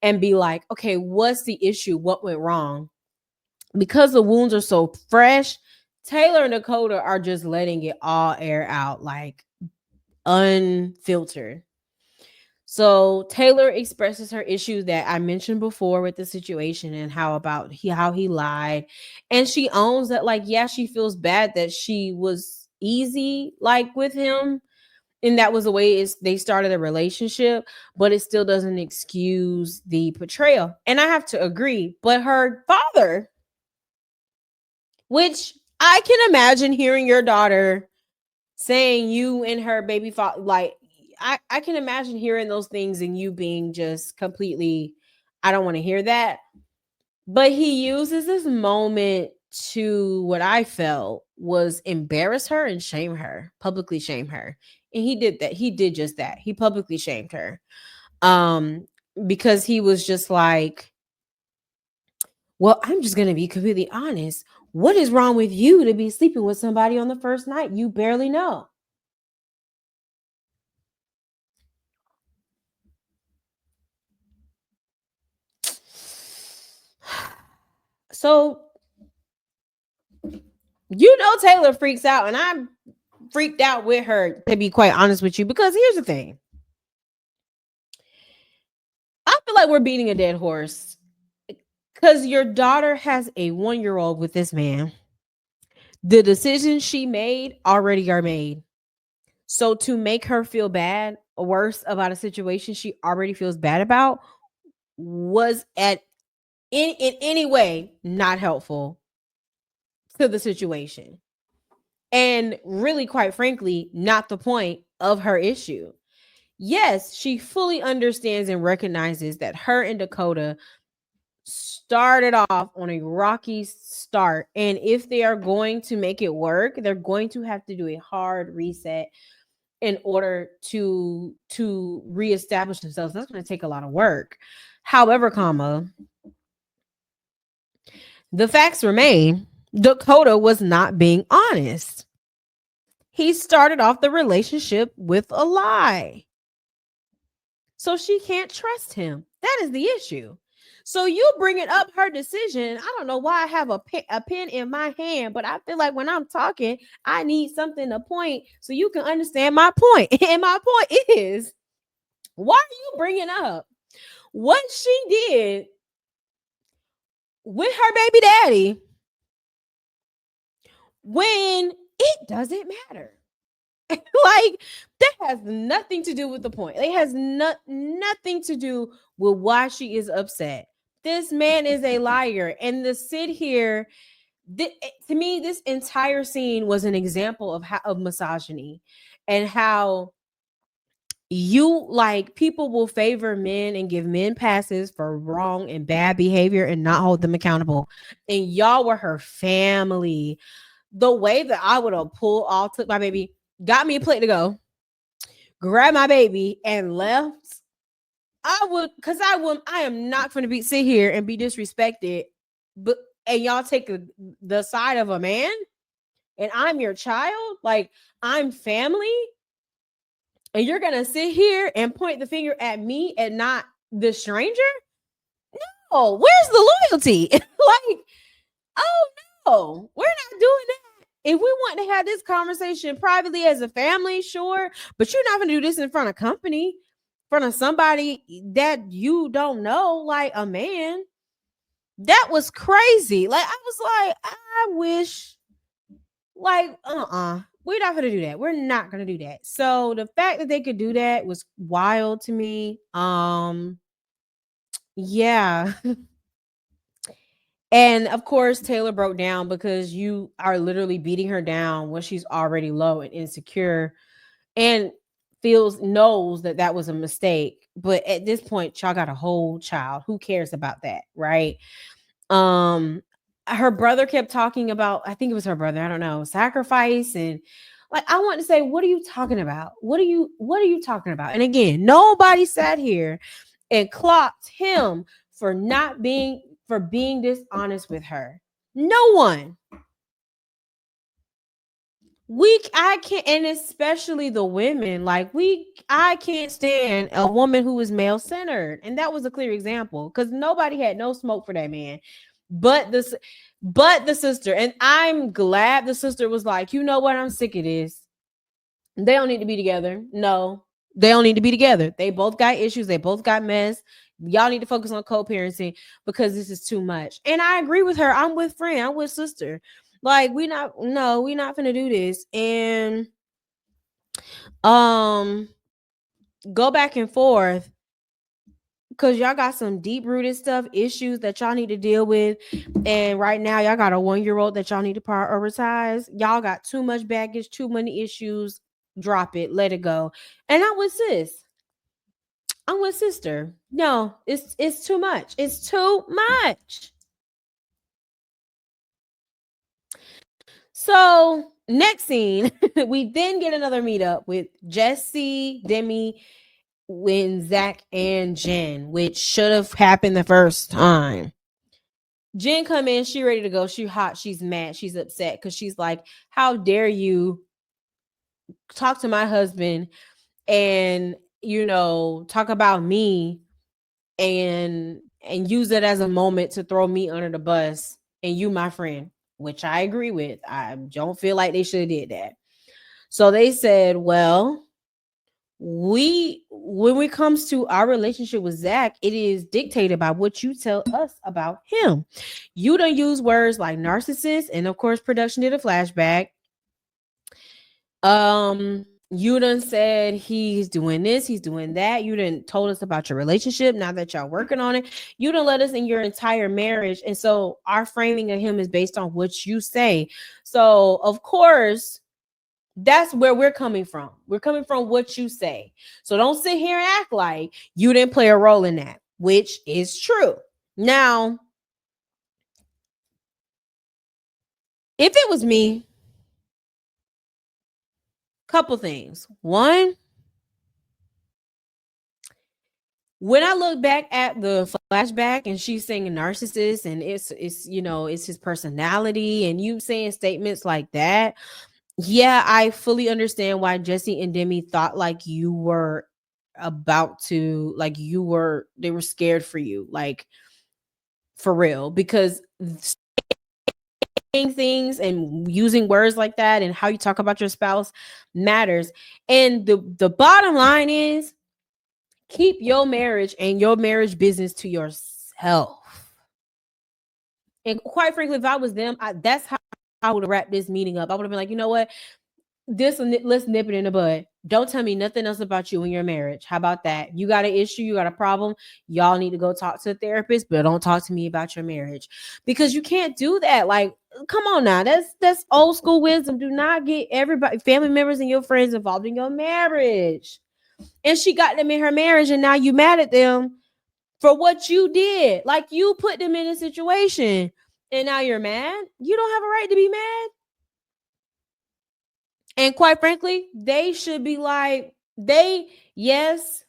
and be like, okay, what's the issue? What went wrong? Because the wounds are so fresh, Taylor and Dakota are just letting it all air out, like unfiltered. So Taylor expresses her issues that I mentioned before with the situation, and how he lied. And she owns that, like, yeah, she feels bad that she was easy like with him, and that was the way they started a relationship, but it still doesn't excuse the betrayal. And I have to agree. But her father, which I can imagine hearing your daughter saying you and her baby father, like, I can imagine hearing those things and you being just completely, I don't want to hear that. But he uses this moment to, what I felt was, embarrass her and shame her, publicly shame her. And he did that. He did just that. He publicly shamed her. Um, because he was just like, well, I'm just going to be completely honest. What is wrong with you to be sleeping with somebody on the first night you barely know? So, Taylor freaks out, and I'm freaked out with her, to be quite honest with you, because here's the thing. I feel like we're beating a dead horse, because your daughter has a 1-year-old with this man. The decisions she made already are made. So to make her feel bad or worse about a situation she already feels bad about was in any way not helpful to the situation. And really, quite frankly, not the point of her issue. Yes, she fully understands and recognizes that her and Dakota started off on a rocky start. And if they are going to make it work, they're going to have to do a hard reset in order to reestablish themselves. That's going to take a lot of work. However, the facts remain, Dakota was not being honest. He started off the relationship with a lie. So she can't trust him. That is the issue. So you bringing up her decision. I don't know why I have a pen in my hand, but I feel like when I'm talking, I need something to point so you can understand my point. And my point is, why are you bringing up what she did with her baby daddy when it doesn't matter. Like, that has nothing to do with the point. It has nothing to do with why she is upset. This man is a liar. And to sit here, to me, this entire scene was an example of misogyny and how people will favor men and give men passes for wrong and bad behavior and not hold them accountable. And y'all were her family. The way that I would have pulled off, took my baby, got me a plate to go, grabbed my baby, and left. I am not going to sit here and be disrespected, but and y'all take the side of a man, and I'm your child, like I'm family, and you're gonna sit here and point the finger at me and not the stranger? No, where's the loyalty? Like, oh no, we're not doing that. If we want to have this conversation privately as a family, sure, but you're not gonna do this in front of company, in front of somebody that you don't know, like a man. That was crazy. Like, I was like, I wish, like, we're not gonna do that. We're not gonna do that. So the fact that they could do that was wild to me. Yeah. And of course, Taylor broke down because you are literally beating her down when she's already low and insecure and knows that that was a mistake. But at this point, y'all got a whole child. Who cares about that? Right. Um, her brother kept talking about, I think it was her brother, I don't know, sacrifice. And like, I want to say, what are you talking about? What are you talking about? And again, nobody sat here and clocked him for not being for being dishonest with her. No one. I can't, and especially the women, like I can't stand a woman who is male centered. And that was a clear example because nobody had no smoke for that man. But this but the sister, and I'm glad the sister was like, you know what, I'm sick of this. They don't need to be together. No, they don't need to be together. They both got issues. They both got mess. Y'all need to focus on co-parenting because this is too much. And I agree with her. I'm with friend. I'm with sister. Like, we not gonna do this. And um go back and forth because y'all got some deep rooted stuff, issues that y'all need to deal with. And right now, y'all got a 1 year old that y'all need to prioritize. Y'all got too much baggage, too many issues. Drop it, let it go. And I'm with sis. I'm with sister. No, it's too much. It's too much. So next scene, we then get another meetup with Jesse, Demi, when Zach and Jen, which should have happened the first time. Jen come in, she ready to go. She hot, she's mad, she's upset because she's like, how dare you talk to my husband and talk about me and use it as a moment to throw me under the bus and you my friend, which I agree with. I don't feel like they should have did that. So they said, well, when it comes to our relationship with Zach, it is dictated by what you tell us about him. You don't use words like narcissist, and of course, production did a flashback. You done said he's doing this, he's doing that. You done told us about your relationship. Now that y'all working on it, you done let us in your entire marriage, and so our framing of him is based on what you say. So of course, that's where we're coming from. We're coming from what you say. So don't sit here and act like you didn't play a role in that, which is true. Now, if it was me, couple things. One, when I look back at the flashback and she's saying a narcissist and it's his personality and you saying statements like that, yeah, I fully understand why Jesse and Demi thought like you were about to, like they were scared for you, like for real, because saying things and using words like that and how you talk about your spouse matters. And the bottom line is, keep your marriage and your marriage business to yourself. And quite frankly, if I was them, that's how I would have wrapped this meeting up. I would have been like, you know what? Let's nip it in the bud. Don't tell me nothing else about you and your marriage. How about that? You got an issue, you got a problem. Y'all need to go talk to a therapist, but don't talk to me about your marriage because you can't do that. Like, come on now, that's old school wisdom. Do not get everybody, family members, and your friends involved in your marriage. And she got them in her marriage, and now you mad at them for what you did. Like you put them in a situation, and now you're mad. You don't have a right to be mad. And quite frankly, they should be like, yes,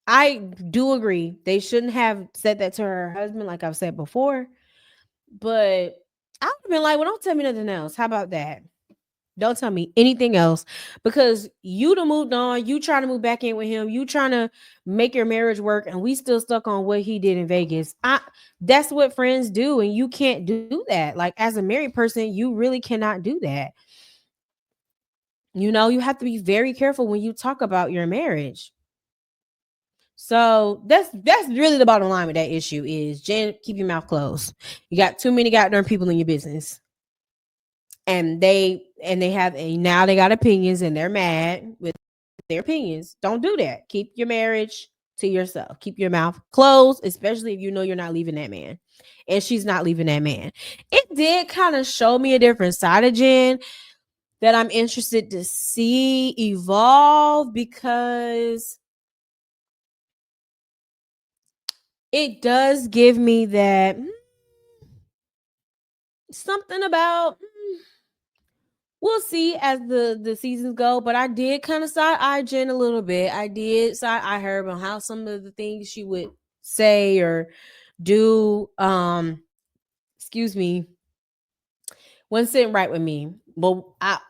I do agree. They shouldn't have said that to her husband, like I've said before. But I would have been like, well, don't tell me nothing else. How about that? Don't tell me anything else because you done moved on. You trying to move back in with him. You trying to make your marriage work, and we still stuck on what he did in Vegas. That's what friends do, and you can't do that. Like as a married person, you really cannot do that. You have to be very careful when you talk about your marriage. So that's really the bottom line with that issue is Jen, keep your mouth closed. You got too many goddamn people in your business. And they have now they got opinions and they're mad with their opinions. Don't do that. Keep your marriage to yourself. Keep your mouth closed, especially if you know you're not leaving that man. And she's not leaving that man. It did kind of show me a different side of Jen that I'm interested to see evolve because it does give me that something about we'll see as the seasons go, but I did kind of side eye Jen a little bit. I did side eye her on how some of the things she would say or do excuse me wasn't sitting right with me. But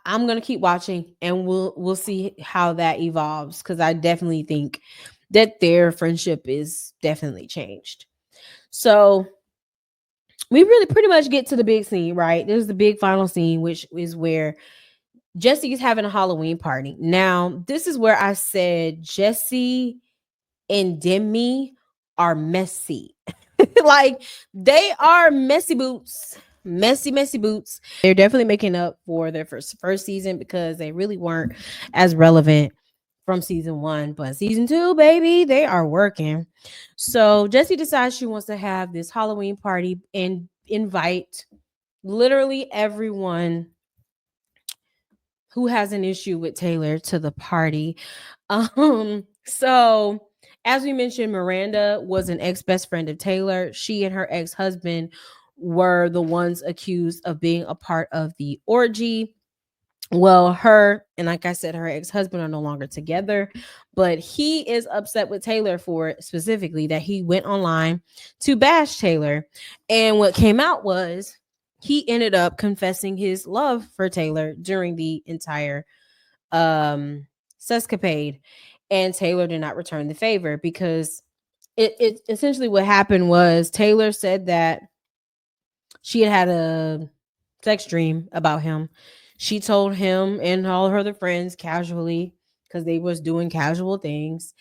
I'm gonna keep watching and we'll see how that evolves because I definitely think that their friendship is definitely changed. So we really pretty much get to the big scene, right? There's the big final scene, which is where Jesse is having a Halloween party. Now, this is where I said Jesse and Demi are messy. Like they are messy boots. Messy boots. They're definitely making up for their first season because they really weren't as relevant from season 1, but season 2, baby, they are working. So Jessie decides she wants to have this Halloween party and invite literally everyone who has an issue with Taylor to the party. So as we mentioned, Miranda was an ex-best friend of Taylor. She and her ex-husband were the ones accused of being a part of the orgy. Well, her and like I said, her ex-husband are no longer together, but he is upset with Taylor for it, specifically that he went online to bash Taylor. And what came out was he ended up confessing his love for Taylor during the entire sescapade. And Taylor did not return the favor because it essentially what happened was Taylor said that she had a sex dream about him. She told him and all her other friends casually because they was doing casual things.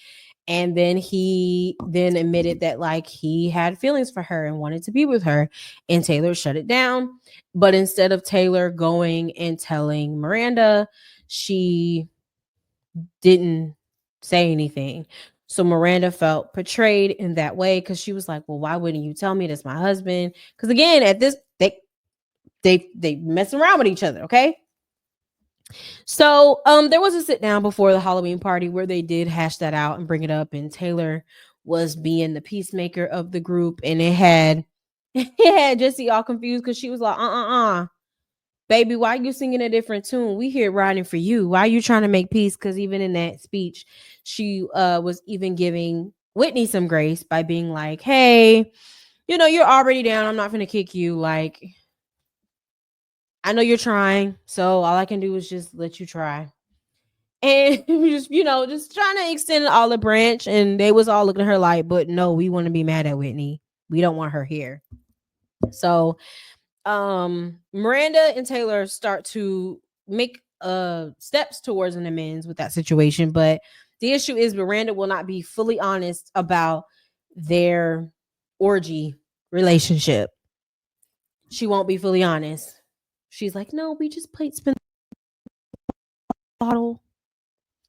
And then he then admitted that like he had feelings for her and wanted to be with her. And Taylor shut it down. But instead of Taylor going and telling Miranda, she didn't say anything. So Miranda felt betrayed in that way because she was like, well, why wouldn't you tell me that's my husband? Because again, at this, they messing around with each other, okay? So there was a sit down before the Halloween party where they did hash that out and bring it up, and Taylor was being the peacemaker of the group, and it had Jessie all confused because she was like, baby, why you singing a different tune? We here riding for you. Why are you trying to make peace? Because even in that speech, she was even giving Whitney some grace by being like, hey, you're already down. I'm not gonna kick you. Like, I know you're trying, so all I can do is just let you try. And just trying to extend an olive branch, and they was all looking at her like, but no, we want to be mad at Whitney. We don't want her here. So Miranda and Taylor start to make steps towards an amends with that situation, but the issue is Miranda will not be fully honest about their orgy relationship. She won't be fully honest. She's like, no, we just played spin the bottle.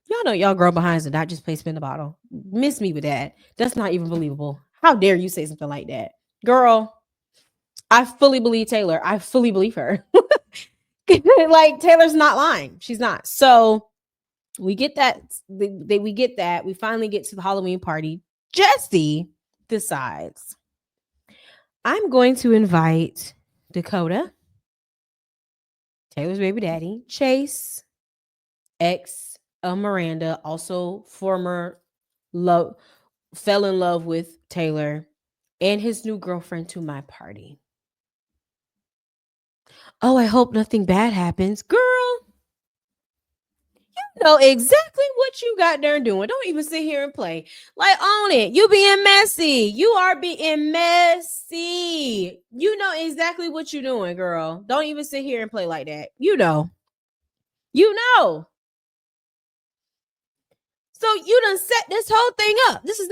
Y'all know y'all girl behinds did not just play spin the bottle. Miss me with that. That's not even believable. How dare you say something like that? Girl, I fully believe Taylor. I fully believe her. Like Taylor's not lying. She's not. So we get that. We get that. We finally get to the Halloween party. Jesse decides I'm going to invite Dakota, Taylor's baby daddy, Chase, ex Miranda, also former love, fell in love with Taylor, and his new girlfriend to my party. Oh, I hope nothing bad happens. Girl, you know exactly what you got there doing. Don't even sit here and play. Like, own it. You being messy. You are being messy. You know exactly what you're doing, girl. Don't even sit here and play like that. You know. You know. So you done set this whole thing up. This is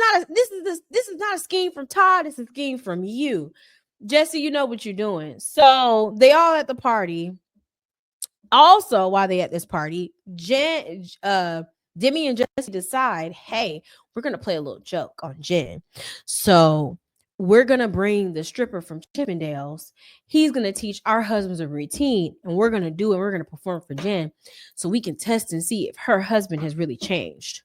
not a scheme from Todd. This is a scheme from you. Jesse, you know what you're doing. So they all at the party. Also, while they at this party, Demi and Jesse decide, hey, we're gonna play a little joke on Jen. So we're gonna bring the stripper from Chippendales. He's gonna teach our husbands a routine, and we're gonna do it. We're gonna perform for Jen, so we can test and see if her husband has really changed.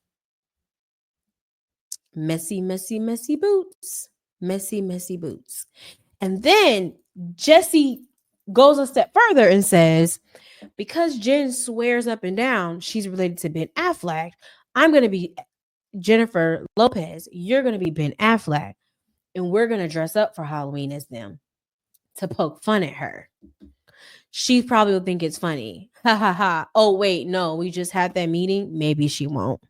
Messy, messy, messy boots. Messy, messy boots. And then Jesse goes a step further and says, because Jen swears up and down she's related to Ben Affleck, I'm going to be Jennifer Lopez. You're going to be Ben Affleck. And we're going to dress up for Halloween as them to poke fun at her. She probably will think it's funny. Ha ha ha. Oh, wait, no, we just had that meeting. Maybe she won't.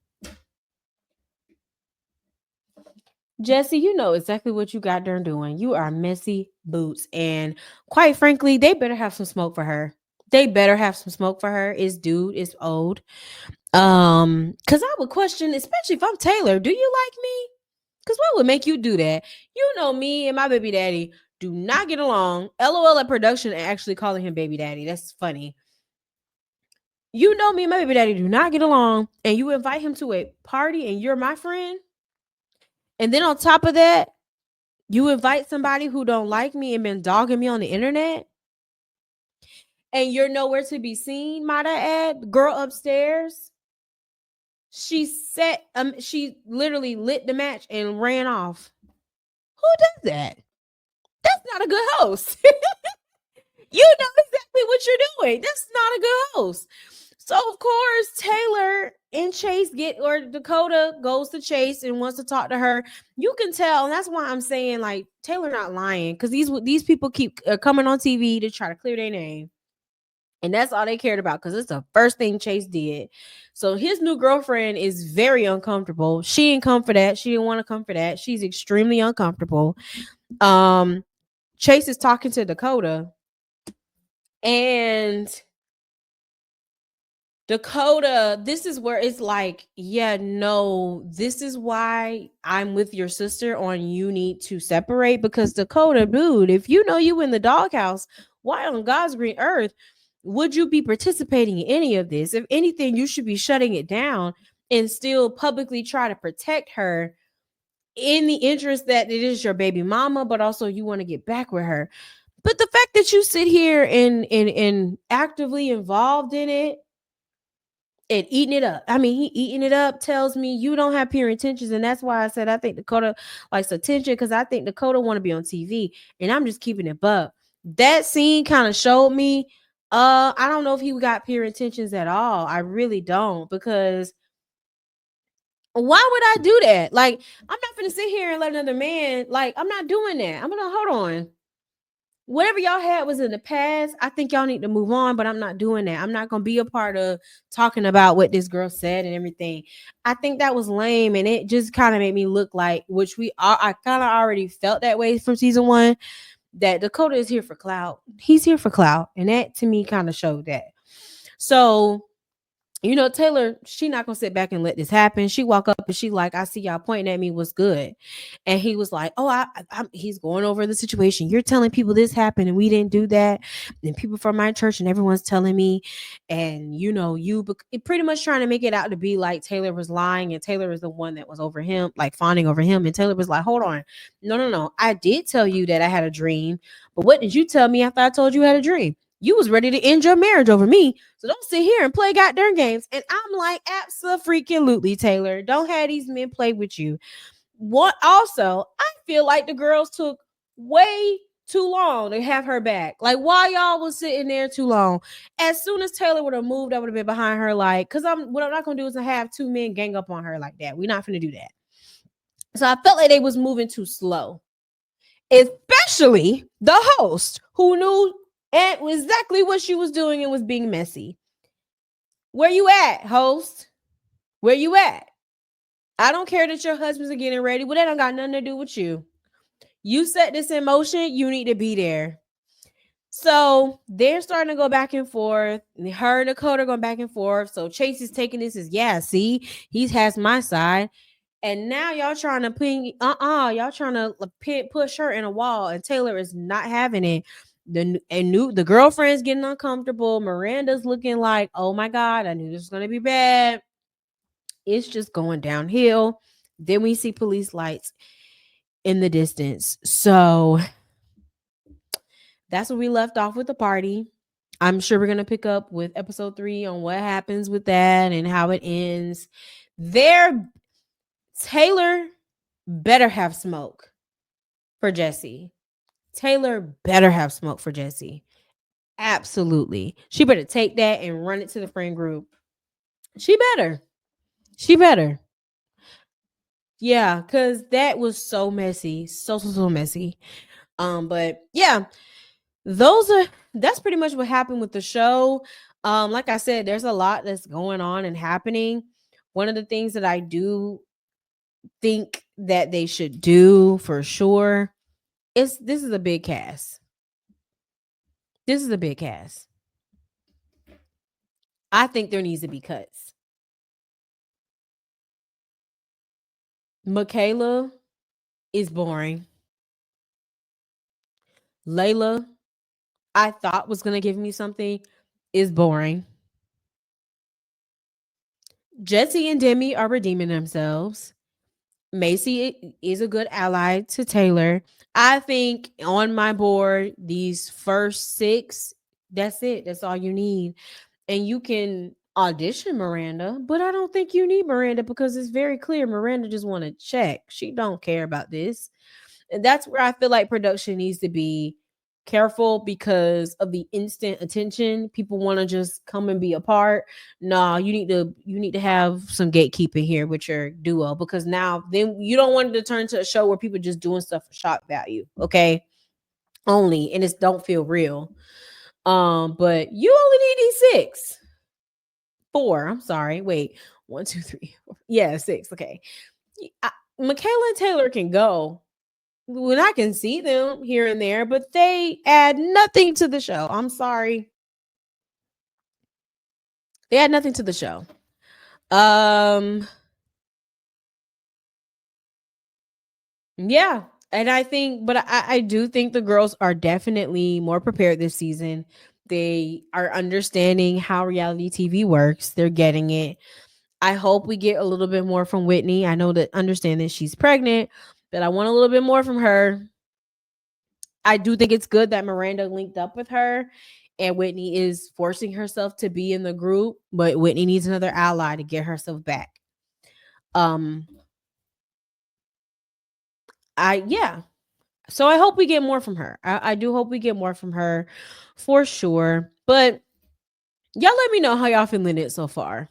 Jesse, you know exactly what you got there doing. You are messy boots. And quite frankly, they better have some smoke for her. They better have some smoke for her. It's dude, it's old. Because I would question, especially if I'm Taylor, do you like me? Because what would make you do that? You know me and my baby daddy do not get along. LOL at production actually calling him baby daddy. That's funny. You know me and my baby daddy do not get along, and you invite him to a party and you're my friend. And then on top of that, you invite somebody who don't like me and been dogging me on the internet, and you're nowhere to be seen, might I add. Girl upstairs, she literally lit the match and ran off. Who does that? That's not a good host. You know exactly what you're doing. That's not a good host. So of course Taylor and Chase Dakota goes to Chase and wants to talk to her. You can tell, and that's why I'm saying like Taylor not lying, because these people keep coming on TV to try to clear their name, and that's all they cared about because it's the first thing Chase did. So his new girlfriend is very uncomfortable. She didn't come for that. She didn't want to come for that. She's extremely uncomfortable. Chase is talking to Dakota, and Dakota, this is where it's like, yeah, no, this is why I'm with your sister on you need to separate, because Dakota, dude, if you know you in the doghouse, why on God's green earth would you be participating in any of this? If anything, you should be shutting it down and still publicly try to protect her in the interest that it is your baby mama, but also you want to get back with her. But the fact that you sit here and actively involved in it and eating it up. I mean, he eating it up tells me you don't have pure intentions. And that's why I said I think Dakota likes attention, because I think Dakota want to be on TV. And I'm just keeping it buck. That scene kind of showed me, I don't know if he got pure intentions at all. I really don't, because why would I do that? Like, I'm not gonna sit here and let another man, like, I'm not doing that. I'm gonna hold on. Whatever y'all had was in the past. I think y'all need to move on, but I'm not doing that. I'm not going to be a part of talking about what this girl said and everything. I think that was lame, and it just kind of made me look like, which I kind of already felt that way from season 1, that Dakota is here for clout. He's here for clout, and that to me kind of showed that. So Taylor, she not gonna sit back and let this happen. She walk up and she like, I see y'all pointing at me. What's good? And he was like, oh, he's going over the situation. You're telling people this happened and we didn't do that. And people from my church and everyone's telling me, and pretty much trying to make it out to be like Taylor was lying and Taylor is the one that was over him, like fawning over him. And Taylor was like, hold on, no, I did tell you that I had a dream, but what did you tell me after I told you I had a dream? You was ready to end your marriage over me. So don't sit here and play goddamn games. And I'm like, absolutely, Taylor. Don't have these men play with you. What also, I feel like the girls took way too long to have her back. Like, why y'all was sitting there too long? As soon as Taylor would have moved, I would have been behind her. Like, because what I'm not gonna do is to have two men gang up on her like that. We're not gonna do that. So I felt like they was moving too slow, especially the host who knew exactly what she was doing and was being messy. Where you at, host? Where you at? I don't care that your husbands are getting ready. Well, that don't got nothing to do with you. You set this in motion. You need to be there. So they're starting to go back and forth. Her and Dakota going back and forth. So Chase is taking this as, yeah, see, he has my side. And now y'all trying to y'all trying to push her in a wall, and Taylor is not having it. The girlfriend's getting uncomfortable. Miranda's looking like, oh my God, I knew this was gonna be bad. It's just going downhill. Then we see police lights in the distance. So that's where we left off with the party. I'm sure we're gonna pick up with episode 3 on what happens with that and how it ends. Taylor better have smoke for Jesse. Taylor better have smoke for Jesse. Absolutely. She better take that and run it to the friend group. She better. She better. Yeah, because that was so messy. So messy. But yeah, that's pretty much what happened with the show. Like I said, there's a lot that's going on and happening. One of the things that I do think that they should do for sure is this is a big cast. This is a big cast. I think there needs to be cuts. Michaela is boring. Layla, I thought was gonna give me something, is boring. Jesse and Demi are redeeming themselves. Macy is a good ally to Taylor. I think on my board, these first 6, that's it. That's all you need. And you can audition Miranda, but I don't think you need Miranda because it's very clear Miranda just want to check. She don't care about this. And that's where I feel like production needs to be careful because of the instant attention. People want to just come and be a part. No, you need to have some gatekeeping here with your duo because now then you don't want it to turn to a show where people just doing stuff for shock value. Okay. Only and it don't feel real. But you only need these 6. 4. I'm sorry. Wait. 1, 2, 3. 4. Yeah, 6. Okay. Michaela and Taylor can go when I can see them here and there, but they add nothing to the show. I'm sorry. They add nothing to the show. Yeah. And I think, but I do think the girls are definitely more prepared this season. They are understanding how reality TV works. They're getting it. I hope we get a little bit more from Whitney. I know that understand that she's pregnant, but I want a little bit more from her. I do think it's good that Miranda linked up with her and Whitney is forcing herself to be in the group, but Whitney needs another ally to get herself back. Um yeah. So I hope we get more from her. I do hope we get more from her for sure. But y'all let me know how y'all feeling it so far.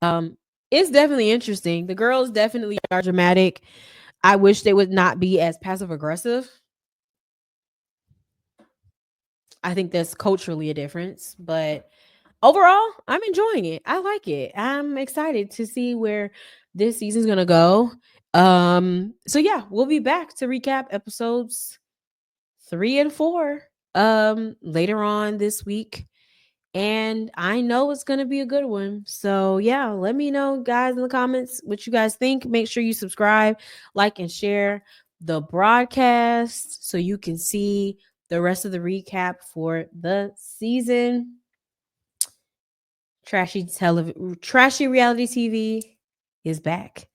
Um it's definitely interesting. The girls definitely are dramatic. I wish they would not be as passive aggressive. I think that's culturally a difference, but overall, I'm enjoying it. I like it. I'm excited to see where this season's going to go. So yeah, we'll be back to recap episodes 3 and 4 later on this week. And I know it's going to be a good one. So, yeah, let me know, guys, in the comments what you guys think. Make sure you subscribe, like, and share the broadcast so you can see the rest of the recap for the season. Trashy reality TV is back.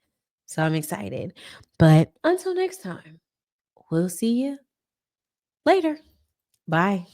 So I'm excited. But until next time, we'll see you later. Bye.